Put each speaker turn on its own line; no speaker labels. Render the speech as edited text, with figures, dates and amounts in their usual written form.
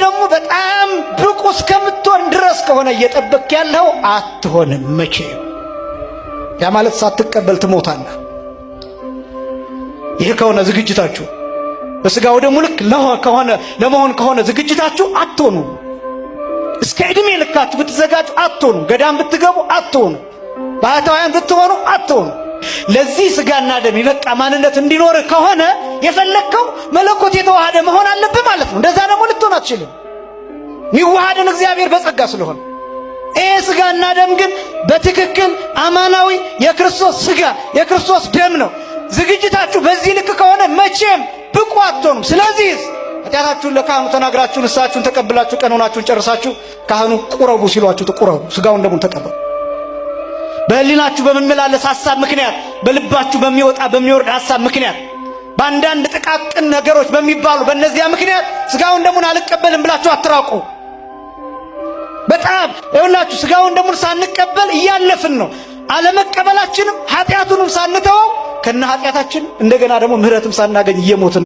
ደግሞ በጣም ብቁ እስከምትሆን ድረስ ከሆነ እየጠበቅ ያለው አትሆንም መቼም። ያ ማለት ሳትቀበል ትሞታለህ። ይሄ ከሆነ ዝግጅታችሁ በስጋው ደግሞ ልክ ለመሆን ከሆነ ዝግጅታችሁ አትሆኑ። እስከ ዕድሜ ልካችሁ ብትዘጋጁ አትሆኑ። ገዳም ብትገቡ አትሆኑ። ባህታውያን ብትሆኑ አትሆኑ። ለዚህ ስጋና ደም ይበቃ ማንነት እንዲኖር ከሆነ የፈለከው መለኮት የተዋሃደ መሆን አለብህ ማለት ነው። እንደዛ ደግሞ ልትሆን አትችልም። የሚዋሃደን እግዚአብሔር በጸጋ ስለሆነ ይሄ ስጋና ደም ግን በትክክል አማናዊ የክርስቶስ ስጋ የክርስቶስ ደም ነው። ዝግጅታችሁ በዚህ ልክ ከሆነ መቼም ብቁ አትሆኑም። ስለዚህ ኃጢአታችሁን ለካህኑ ተናግራችሁ ንስሐችሁን ተቀብላችሁ ቀኖናችሁን ጨርሳችሁ ካህኑ ቁረቡ ሲሏችሁ ትቁረቡ፣ ስጋውን ደሙን ተቀበሉ። በህሊናችሁ በመመላለስ ሐሳብ ምክንያት በልባችሁ በሚወጣ በሚወርድ ሐሳብ ምክንያት በአንዳንድ ጥቃቅን ነገሮች በሚባሉ በእነዚያ ምክንያት ስጋውን ደሙን አልቀበልም ብላችሁ አትራቁ። በጣም ይኸውላችሁ ስጋውን ደሙን ሳንቀበል እያለፍን ነው። አለመቀበላችንም ኃጢአቱንም ሳንተው ከነ ኃጢአታችን እንደገና ደግሞ ምህረትም ሳናገኝ እየሞትን